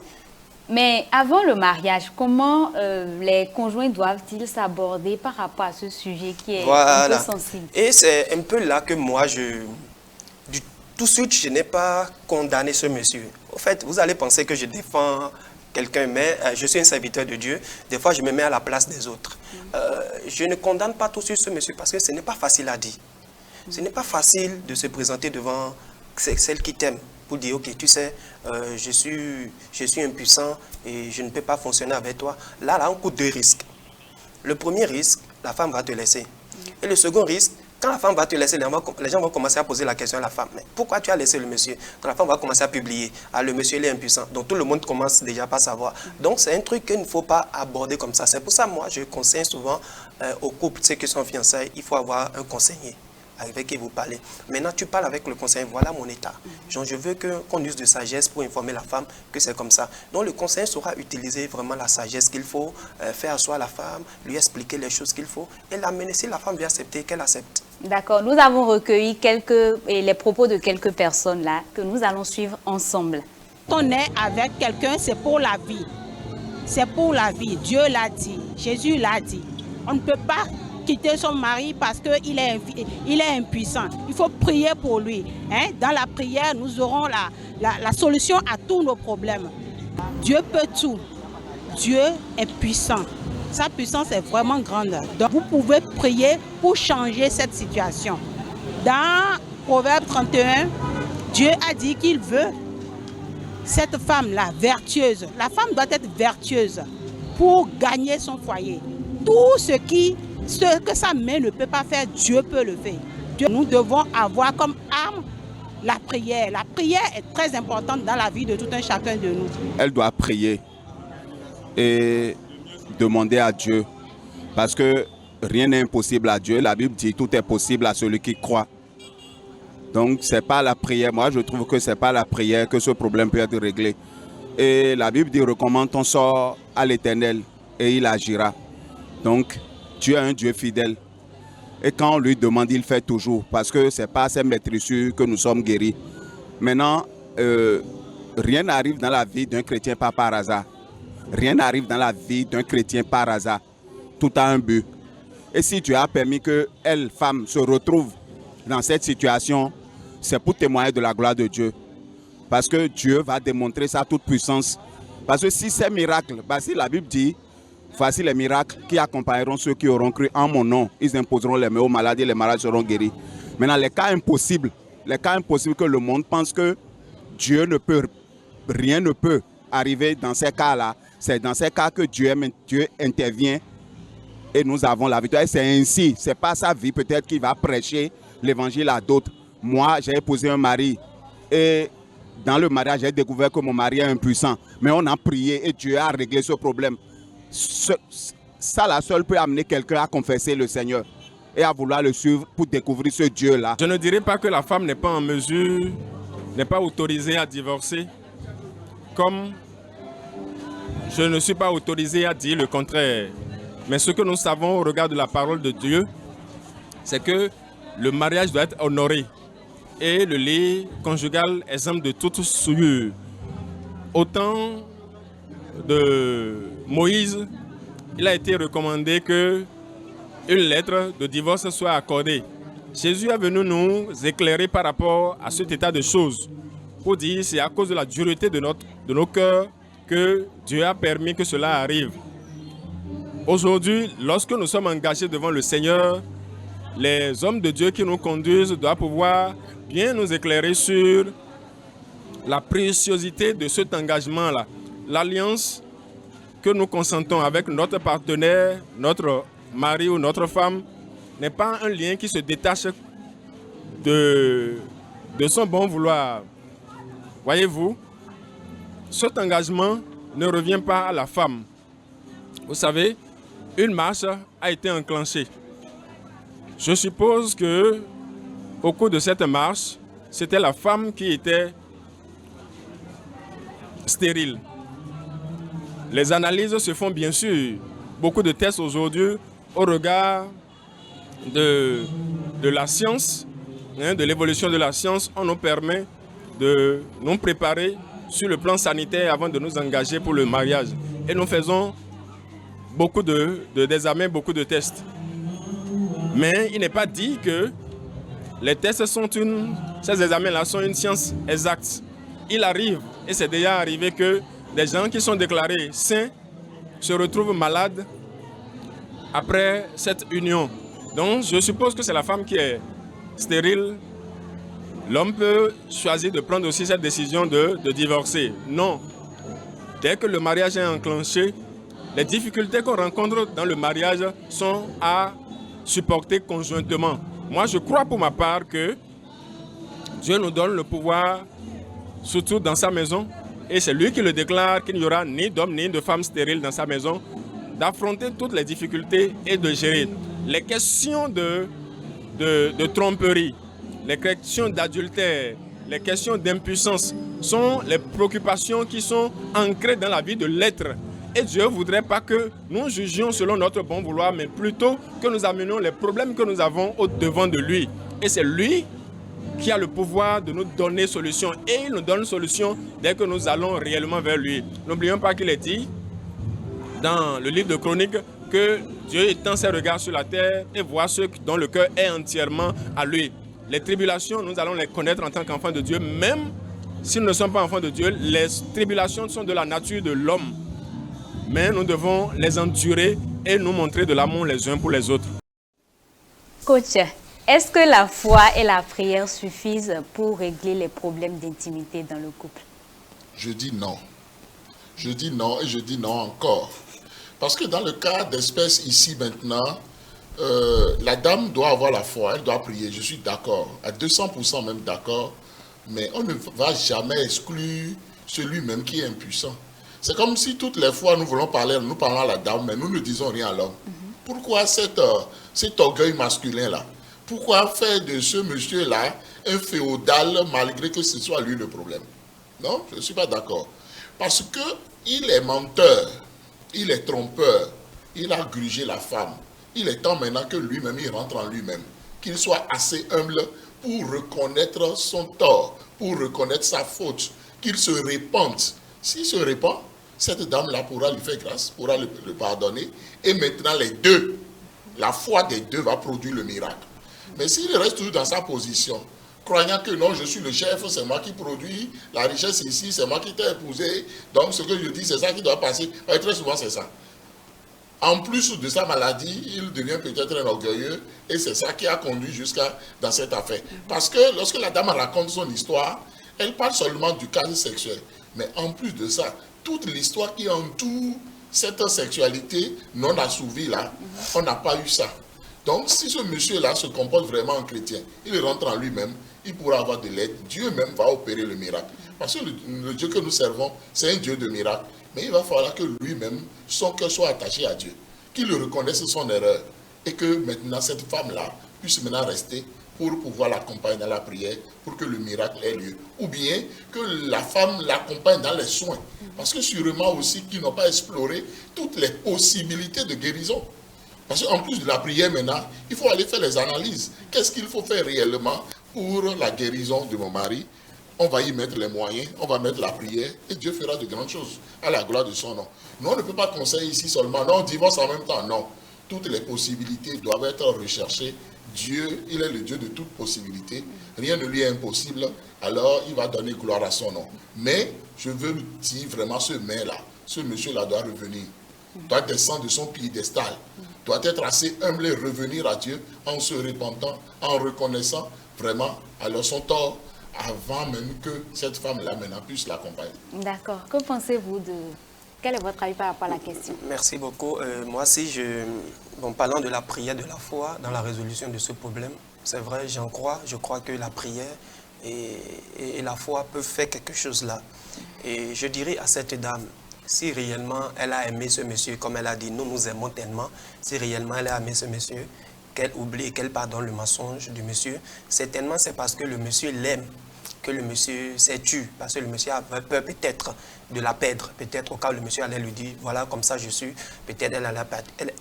Mais avant le mariage, comment les conjoints doivent-ils s'aborder par rapport à ce sujet qui est un peu sensible? Et c'est un peu là que moi, tout de suite, je n'ai pas condamné ce monsieur. En fait, vous allez penser que je défends quelqu'un, mais je suis un serviteur de Dieu. Des fois, je me mets à la place des autres. Je ne condamne pas tout de suite ce monsieur parce que ce n'est pas facile à dire. Ce n'est pas facile de se présenter devant celle qui t'aime. Pour dire, ok, tu sais, je suis impuissant et je ne peux pas fonctionner avec toi. Là, on court 2 risques. Le premier risque, la femme va te laisser. Et le second risque, quand la femme va te laisser, les gens vont commencer à poser la question à la femme. Mais pourquoi tu as laissé le monsieur? Quand la femme va commencer à publier, le monsieur il est impuissant. Donc tout le monde commence déjà pas à savoir. Donc c'est un truc qu'il ne faut pas aborder comme ça. C'est pour ça, moi, je conseille souvent aux couples, ceux qui sont fiançailles, il faut avoir un conseiller avec qui vous parlez. Maintenant, tu parles avec le conseiller, voilà mon état. Genre, je veux qu'on use de sagesse pour informer la femme que c'est comme ça. Donc, le conseiller saura utiliser vraiment la sagesse qu'il faut, faire asseoir la femme, lui expliquer les choses qu'il faut et l'amener. Si la femme veut accepter, qu'elle accepte. D'accord. Nous avons recueilli les propos de quelques personnes là que nous allons suivre ensemble. Quand on est avec quelqu'un, c'est pour la vie. C'est pour la vie. Dieu l'a dit. Jésus l'a dit. On ne peut pas quitter son mari parce qu'il est impuissant. Il faut prier pour lui. Dans la prière, nous aurons la solution à tous nos problèmes. Dieu peut tout. Dieu est puissant. Sa puissance est vraiment grande. Donc vous pouvez prier pour changer cette situation. Dans Proverbe 31, Dieu a dit qu'il veut cette femme-là, vertueuse. La femme doit être vertueuse pour gagner son foyer. Tout ce que sa main ne peut pas faire, Dieu peut le faire. Nous devons avoir comme arme la prière. La prière est très importante dans la vie de tout un chacun de nous. Elle doit prier et demander à Dieu, parce que rien n'est impossible à Dieu. La Bible dit tout est possible à celui qui croit. Donc c'est pas la prière. Moi je trouve que c'est pas la prière que ce problème peut être réglé. Et la Bible dit recommande ton sort à l'Éternel et il agira. Donc Dieu est un Dieu fidèle. Et quand on lui demande, il fait toujours. Parce que ce n'est pas à ces maîtrissures que nous sommes guéris. Maintenant, rien n'arrive dans la vie d'un chrétien pas par hasard. Rien n'arrive dans la vie d'un chrétien par hasard. Tout a un but. Et si Dieu a permis qu'elle, femme, se retrouve dans cette situation, c'est pour témoigner de la gloire de Dieu. Parce que Dieu va démontrer sa toute puissance. Parce que si ces miracles, si la Bible dit, voici les miracles qui accompagneront ceux qui auront cru en mon nom. Ils imposeront les mains aux malades et les malades seront guéris. Maintenant, les cas impossibles que le monde pense que rien ne peut arriver dans ces cas-là. C'est dans ces cas que Dieu intervient et nous avons la victoire. Et c'est ainsi, c'est pas sa vie peut-être qui va prêcher l'évangile à d'autres. Moi, j'ai épousé un mari et dans le mariage, j'ai découvert que mon mari est impuissant. Mais on a prié et Dieu a réglé ce problème. Ça, la seule peut amener quelqu'un à confesser le Seigneur et à vouloir le suivre pour découvrir ce Dieu-là. Je ne dirais pas que la femme n'est pas en mesure, n'est pas autorisée à divorcer, comme je ne suis pas autorisé à dire le contraire. Mais ce que nous savons au regard de la parole de Dieu, c'est que le mariage doit être honoré et le lit conjugal exempt de toute souillure. Au temps de Moïse, il a été recommandé que une lettre de divorce soit accordée. Jésus est venu nous éclairer par rapport à cet état de choses pour dire que c'est à cause de la dureté de nos cœurs que Dieu a permis que cela arrive. Aujourd'hui, lorsque nous sommes engagés devant le Seigneur, les hommes de Dieu qui nous conduisent doivent pouvoir bien nous éclairer sur la préciosité de cet engagement-là. L'alliance que nous consentons avec notre partenaire, notre mari ou notre femme, n'est pas un lien qui se détache de son bon vouloir. Voyez-vous, cet engagement ne revient pas à la femme. Vous savez, une marche a été enclenchée. Je suppose que au cours de cette marche, c'était la femme qui était stérile. Les analyses se font bien sûr. Beaucoup de tests aujourd'hui au regard de la science, de l'évolution de la science, on nous permet de nous préparer sur le plan sanitaire avant de nous engager pour le mariage. Et nous faisons beaucoup d'examens, beaucoup de tests. Mais il n'est pas dit que les tests ces examens-là sont une science exacte. Il arrive, et c'est déjà arrivé, que des gens qui sont déclarés sains se retrouvent malades après cette union. Donc je suppose que c'est la femme qui est stérile. L'homme peut choisir de prendre aussi cette décision de divorcer. Non. Dès que le mariage est enclenché, les difficultés qu'on rencontre dans le mariage sont à supporter conjointement. Moi, je crois pour ma part que Dieu nous donne le pouvoir, surtout dans sa maison, et c'est lui qui le déclare qu'il n'y aura ni d'homme ni de femme stérile dans sa maison, d'affronter toutes les difficultés et de gérer. Les questions de tromperie, les questions d'adultère, les questions d'impuissance sont les préoccupations qui sont ancrées dans la vie de l'être. Et Dieu ne voudrait pas que nous jugions selon notre bon vouloir, mais plutôt que nous amenions les problèmes que nous avons au-devant de lui. Et c'est lui qui a le pouvoir de nous donner solution. Et il nous donne solution dès que nous allons réellement vers lui. N'oublions pas qu'il est dit dans le livre de Chroniques que Dieu étend ses regards sur la terre et voit ceux dont le cœur est entièrement à lui. Les tribulations, nous allons les connaître en tant qu'enfants de Dieu. Même si nous ne sommes pas enfants de Dieu, les tribulations sont de la nature de l'homme. Mais nous devons les endurer et nous montrer de l'amour les uns pour les autres. Coach, est-ce que la foi et la prière suffisent pour régler les problèmes d'intimité dans le couple? Je dis non. Je dis non et je dis non encore. Parce que dans le cas d'espèce ici maintenant, la dame doit avoir la foi, elle doit prier. Je suis d'accord, à 200% même d'accord. Mais on ne va jamais exclure celui-même qui est impuissant. C'est comme si toutes les fois nous voulons parler, nous parlons à la dame, mais nous ne disons rien à l'homme. Pourquoi cet orgueil masculin-là? Pourquoi faire de ce monsieur-là un féodal malgré que ce soit lui le problème? Non, je ne suis pas d'accord. Parce qu'il est menteur, il est trompeur, il a grugé la femme, Il est temps maintenant que lui-même, il rentre en lui-même. Qu'il soit assez humble pour reconnaître son tort, pour reconnaître sa faute, qu'il se répande. S'il se répand, cette dame-là pourra lui faire grâce, pourra le pardonner. Et maintenant, les deux, la foi des deux va produire le miracle. Mais s'il reste toujours dans sa position, croyant que non, je suis le chef, c'est moi qui produis la richesse ici, c'est moi qui t'ai épousé, donc ce que je dis, c'est ça qui doit passer. Et très souvent, c'est ça. En plus de sa maladie, il devient peut-être un orgueilleux et c'est ça qui a conduit jusqu'à dans cette affaire. Parce que lorsque la dame raconte son histoire, elle parle seulement du cas sexuel. Mais en plus de ça, toute l'histoire qui entoure cette sexualité non assouvie là, on n'a pas eu ça. Donc si ce monsieur-là se comporte vraiment en chrétien, il rentre en lui-même, il pourra avoir de l'aide. Dieu même va opérer le miracle. Parce que le Dieu que nous servons, c'est un Dieu de miracle. Mais il va falloir que lui-même, son cœur soit attaché à Dieu. Qu'il reconnaisse son erreur. Et que maintenant, cette femme-là puisse maintenant rester pour pouvoir l'accompagner dans la prière, pour que le miracle ait lieu. Ou bien que la femme l'accompagne dans les soins. Parce que sûrement aussi qu'ils n'ont pas exploré toutes les possibilités de guérison. Parce qu'en plus de la prière maintenant, il faut aller faire les analyses. Qu'est-ce qu'il faut faire réellement pour la guérison de mon mari? On va y mettre les moyens, on va mettre la prière et Dieu fera de grandes choses à la gloire de son nom. Nous, on ne peut pas conseiller ici seulement, non, on divorce en même temps, non. Toutes les possibilités doivent être recherchées. Dieu, il est le Dieu de toutes possibilités. Rien ne lui est impossible, alors il va donner gloire à son nom. Mais je veux dire vraiment ce mais-là, ce monsieur-là doit revenir, doit descendre de son piédestal, doit être assez humble et revenir à Dieu en se repentant, en reconnaissant vraiment alors son tort, avant même que cette femme-là maintenant puisse l'accompagner. D'accord. Que pensez-vous de... Quel est votre avis par rapport à la question? Merci beaucoup. Moi, parlant de la prière, de la foi, dans la résolution de ce problème, c'est vrai, j'en crois. Je crois que la prière et la foi peuvent faire quelque chose là. Et je dirais à cette dame, si réellement elle a aimé ce monsieur, comme elle a dit, nous aimons tellement, si réellement elle a aimé ce monsieur, qu'elle oublie et qu'elle pardonne le mensonge du monsieur, certainement c'est parce que le monsieur l'aime, que le monsieur s'est tué, parce que le monsieur avait peur peut-être de la perdre, peut-être au cas où le monsieur allait lui dire, voilà comme ça je suis, peut-être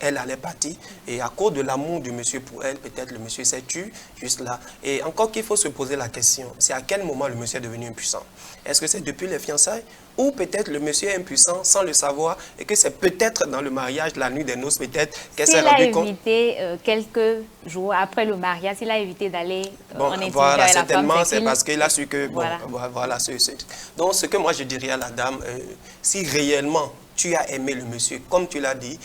elle allait partir, et à cause de l'amour du monsieur pour elle, peut-être le monsieur s'est tué juste là. Et encore qu'il faut se poser la question, c'est à quel moment le monsieur est devenu impuissant? Est-ce que c'est depuis les fiançailles? Ou peut-être le monsieur est impuissant sans le savoir et que c'est peut-être dans le mariage, la nuit des noces, peut-être qu'elle s'est rendue compte. S'il a évité quelques jours après le mariage, s'il a évité d'aller en intimité voilà, avec la femme, certainement c'est parce qu'il a su que... Voilà. Donc ce que moi je dirais à la dame, si réellement tu as aimé le monsieur, comme tu l'as dit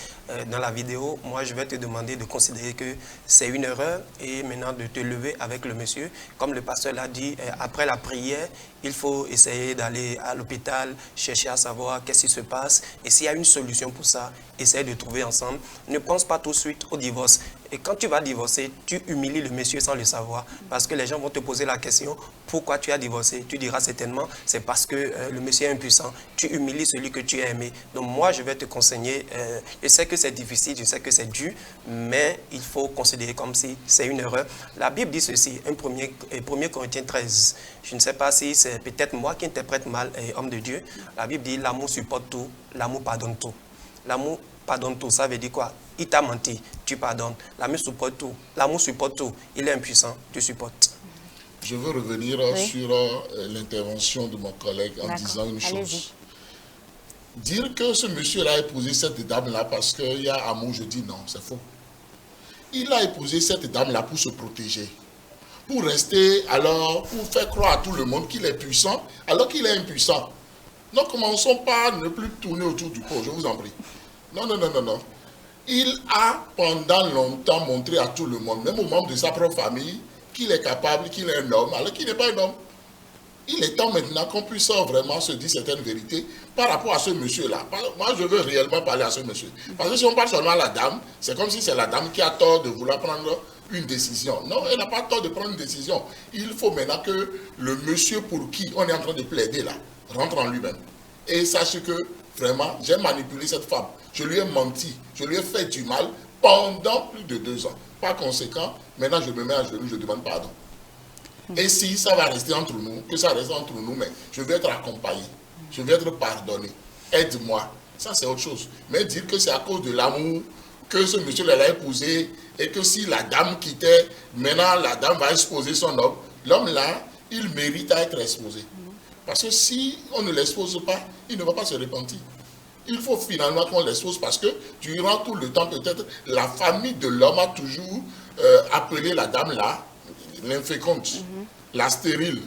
dans la vidéo, moi je vais te demander de considérer que c'est une erreur et maintenant de te lever avec le monsieur. Comme le pasteur l'a dit, après la prière, il faut essayer d'aller à l'hôpital, chercher à savoir qu'est-ce qui se passe. Et s'il y a une solution pour ça, essayer de trouver ensemble. Ne pense pas tout de suite au divorce. Et quand tu vas divorcer, tu humilies le monsieur sans le savoir. Parce que les gens vont te poser la question, pourquoi tu as divorcé? Tu diras certainement, c'est parce que le monsieur est impuissant. Tu humilies celui que tu as aimé. Donc moi, je vais te conseiller, je sais que c'est difficile, je sais que c'est dur, mais il faut considérer comme si c'est une erreur. La Bible dit ceci, 1 Corinthiens 13. Je ne sais pas si c'est peut-être moi qui interprète mal, homme de Dieu. La Bible dit, l'amour supporte tout, l'amour pardonne tout. L'amour pardonne tout, ça veut dire quoi? Il t'a menti, tu pardonnes. L'amour supporte tout. L'amour supporte tout. Il est impuissant, tu supportes. Je veux revenir sur l'intervention de mon collègue en disant une chose. Dire que ce monsieur-là a épousé cette dame-là parce qu'il y a amour, je dis non, c'est faux. Il a épousé cette dame-là pour se protéger. Pour rester, alors, pour faire croire à tout le monde qu'il est puissant, alors qu'il est impuissant. Ne commençons pas à ne plus tourner autour du pot, je vous en prie. Non, non, non, non, non. Il a pendant longtemps montré à tout le monde, même aux membres de sa propre famille, qu'il est capable, qu'il est un homme, alors qu'il n'est pas un homme. Il est temps maintenant qu'on puisse vraiment se dire certaines vérités par rapport à ce monsieur-là. Moi, je veux réellement parler à ce monsieur. Parce que si on parle seulement à la dame, c'est comme si c'est la dame qui a tort de vouloir prendre une décision. Non, elle n'a pas tort de prendre une décision. Il faut maintenant que le monsieur pour qui on est en train de plaider là, rentre en lui-même. Et sache que, vraiment, j'ai manipulé cette femme. Je lui ai menti, je lui ai fait du mal pendant plus de 2 ans. Par conséquent, maintenant je me mets à genoux, je demande pardon. Et si ça va rester entre nous, que ça reste entre nous, mais je vais être accompagné, je vais être pardonné. Aide-moi. Ça, c'est autre chose. Mais dire que c'est à cause de l'amour que ce monsieur l'a épousé et que si la dame quittait, maintenant la dame va exposer son homme. L'homme là, il mérite à être exposé. Parce que si on ne l'expose pas, il ne va pas se repentir. Il faut finalement qu'on l'expose parce que durant tout le temps, peut-être, la famille de l'homme a toujours appelé la dame là, l'inféconde, la stérile.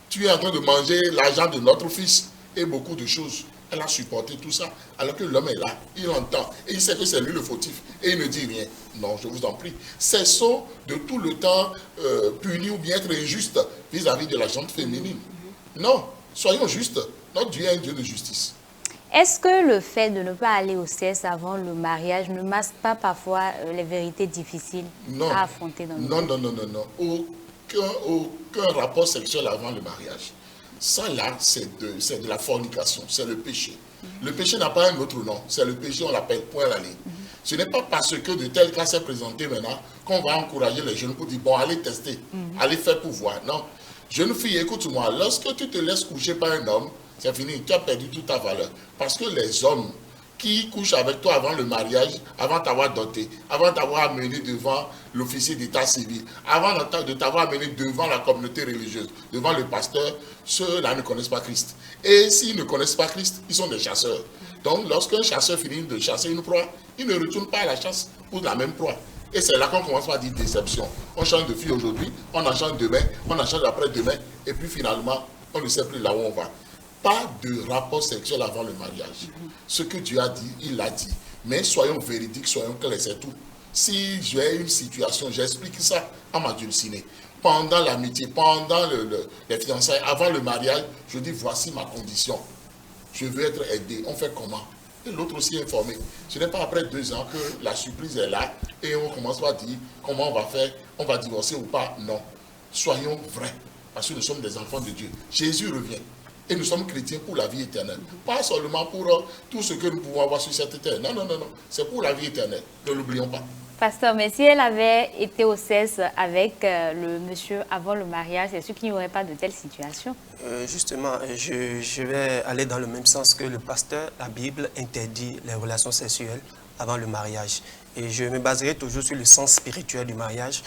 Tu es en train de manger l'argent de notre fils et beaucoup de choses. Elle a supporté tout ça, alors que l'homme est là, il entend, et il sait que c'est lui le fautif, et il ne dit rien. Non, je vous en prie. Cessons de tout le temps punir ou bien être injuste vis-à-vis de la gente féminine. Non, soyons justes. Notre Dieu est un Dieu de justice. Est-ce que le fait de ne pas aller au sexe avant le mariage ne masque pas parfois les vérités difficiles à affronter dans le Non. Aucun rapport sexuel avant le mariage. Ça là, c'est de la fornication, c'est le péché. Le péché n'a pas un autre nom, c'est le péché, on l'appelle point à la ligne. Ce n'est pas parce que de tels cas s'est présenté maintenant qu'on va encourager les jeunes pour dire, bon, allez tester, allez faire pour voir. Non, jeune fille, écoute-moi, lorsque tu te laisses coucher par un homme, c'est fini, tu as perdu toute ta valeur. Parce que les hommes qui couchent avec toi avant le mariage, avant t'avoir doté, avant t'avoir amené devant l'officier d'état civil, avant de t'avoir amené devant la communauté religieuse, devant le pasteur, ceux-là ne connaissent pas Christ. Et s'ils ne connaissent pas Christ, ils sont des chasseurs. Donc, lorsqu'un chasseur finit de chasser une proie, il ne retourne pas à la chasse pour la même proie. Et c'est là qu'on commence à dire déception. On change de fille aujourd'hui, on en change demain, on en change après-demain, et puis finalement, on ne sait plus là où on va. Pas de rapport sexuel avant le mariage. Ce que Dieu a dit, il l'a dit. Mais soyons véridiques, soyons clairs, c'est tout. Si j'ai une situation, j'explique ça à ma dulcinée. Pendant l'amitié, pendant les fiançailles, avant le mariage, je dis voici ma condition. Je veux être aidé. On fait comment? Et l'autre aussi informé. Ce n'est pas après 2 ans que la surprise est là et on commence à dire comment on va faire, on va divorcer ou pas. Non. Soyons vrais, parce que nous sommes des enfants de Dieu. Jésus revient. Et nous sommes chrétiens pour la vie éternelle. Pas seulement pour tout ce que nous pouvons avoir sur cette terre. Non. C'est pour la vie éternelle. Ne l'oublions pas. Pasteur, mais si elle avait été au cesse avec le monsieur avant le mariage, c'est sûr qu'il n'y aurait pas de telle situation? Justement, je vais aller dans le même sens que le pasteur. La Bible interdit les relations sexuelles avant le mariage. Et je me baserai toujours sur le sens spirituel du mariage.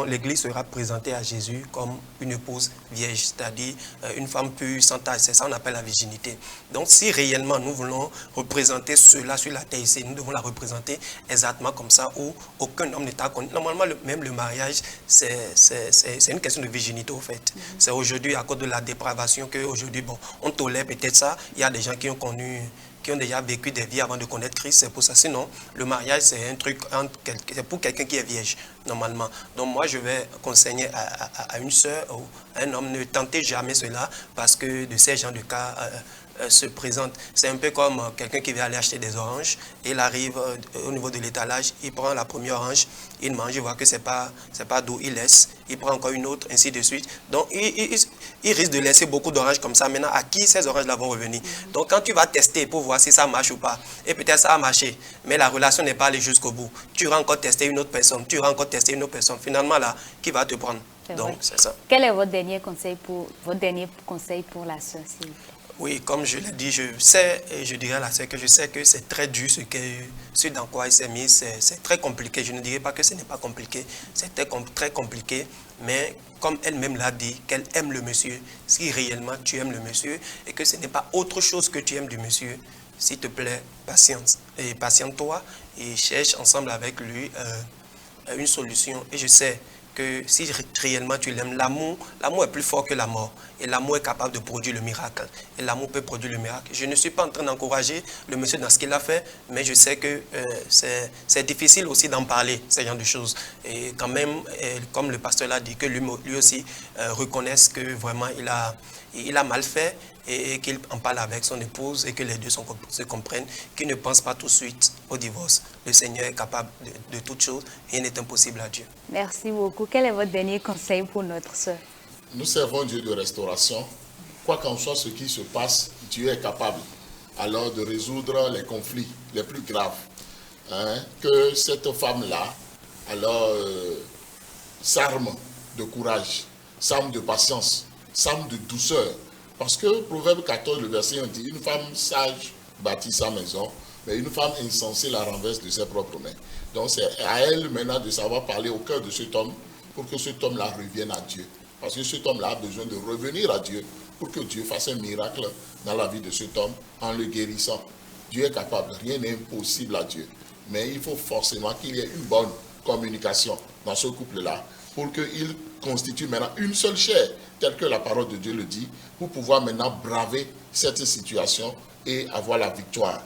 L'Église sera présentée à Jésus comme une épouse vierge, c'est-à-dire une femme pure, sans tache. C'est ça qu'on appelle la virginité. Donc si réellement nous voulons représenter cela sur la terre ici, nous devons la représenter exactement comme ça, où aucun homme n'est à connaître. Normalement, même le mariage, c'est une question de virginité au fait. C'est aujourd'hui, à cause de la dépravation, qu'aujourd'hui, bon, on tolère peut-être ça. Il y a des gens qui ont déjà vécu des vies avant de connaître Christ, c'est pour ça. Sinon, le mariage, c'est un truc, c'est pour quelqu'un qui est vierge, normalement. Donc moi, je vais conseiller à une sœur ou à un homme, ne tentez jamais cela, parce que de ces gens de cas se présentent. C'est un peu comme quelqu'un qui va aller acheter des oranges, et il arrive au niveau de l'étalage, il prend la première orange, il mange, il voit que c'est pas doux, il laisse, il prend encore une autre, ainsi de suite. Donc, il risque de laisser beaucoup d'oranges comme ça. Maintenant, à qui ces oranges-là vont revenir? Donc, quand tu vas tester pour voir si ça marche ou pas, et peut-être ça a marché, mais la relation n'est pas allée jusqu'au bout, tu vas encore tester une autre personne, finalement, là, qui va te prendre? Donc, c'est ça. Quel est votre dernier conseil pour la sœur, s'il vous plaît? Oui, comme je l'ai dit, je sais, et je dirais à la sœur que je sais que c'est très dur ce dans quoi elle s'est mise, c'est très compliqué. Je ne dirais pas que ce n'est pas compliqué, c'est très compliqué, mais comme elle-même l'a dit, qu'elle aime le monsieur, si réellement tu aimes le monsieur et que ce n'est pas autre chose que tu aimes du monsieur, s'il te plaît, patiente-toi et cherche ensemble avec lui une solution. Et je sais que si réellement tu l'aimes, l'amour est plus fort que la mort. Et l'amour est capable de produire le miracle. Et l'amour peut produire le miracle. Je ne suis pas en train d'encourager le monsieur dans ce qu'il a fait, mais je sais que c'est difficile aussi d'en parler, ce genre de choses. Et quand même, comme le pasteur l'a dit, que lui aussi reconnaisse que vraiment il a mal fait et qu'il en parle avec son épouse et que les deux se comprennent, qu'il ne pense pas tout de suite au divorce. Le Seigneur est capable de toutes choses et il n'est impossible à Dieu. Merci beaucoup. Quel est votre dernier conseil pour notre sœur? Nous servons Dieu de restauration. Quoi qu'en soit ce qui se passe, Dieu est capable alors de résoudre les conflits les plus graves. Que cette femme-là, alors, s'arme de courage, s'arme de patience, s'arme de douceur. Parce que Proverbe 14, le verset 1 dit, une femme sage bâtit sa maison, Mais une femme insensée la renverse de ses propres mains. Donc c'est à elle maintenant de savoir parler au cœur de cet homme pour que cet homme-là revienne à Dieu. Parce que cet homme-là a besoin de revenir à Dieu pour que Dieu fasse un miracle dans la vie de cet homme en le guérissant. Dieu est capable, rien n'est impossible à Dieu. Mais il faut forcément qu'il y ait une bonne communication dans ce couple-là pour qu'il constitue maintenant une seule chair, telle que la parole de Dieu le dit, pour pouvoir maintenant braver cette situation et avoir la victoire.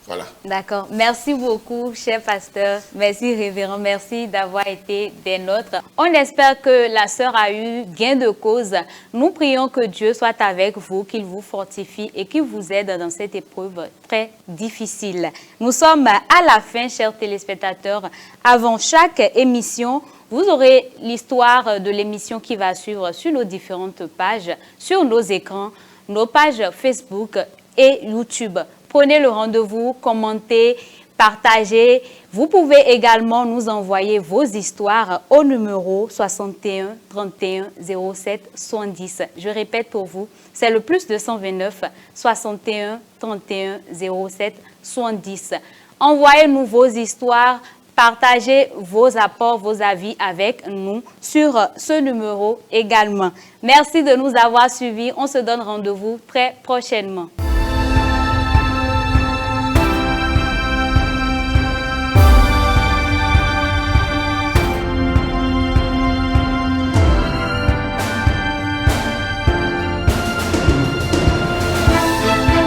Voilà. D'accord. Merci beaucoup, cher pasteur. Merci, révérend. Merci d'avoir été des nôtres. On espère que la sœur a eu gain de cause. Nous prions que Dieu soit avec vous, qu'il vous fortifie et qu'il vous aide dans cette épreuve très difficile. Nous sommes à la fin, chers téléspectateurs. Avant chaque émission, vous aurez l'histoire de l'émission qui va suivre sur nos différentes pages, sur nos écrans, nos pages Facebook et YouTube. Prenez le rendez-vous, commentez, partagez. Vous pouvez également nous envoyer vos histoires au numéro 61 31 07 70. Je répète pour vous, c'est le plus 229 61 31 07 70. Envoyez-nous vos histoires, partagez vos apports, vos avis avec nous sur ce numéro également. Merci de nous avoir suivis. On se donne rendez-vous très prochainement.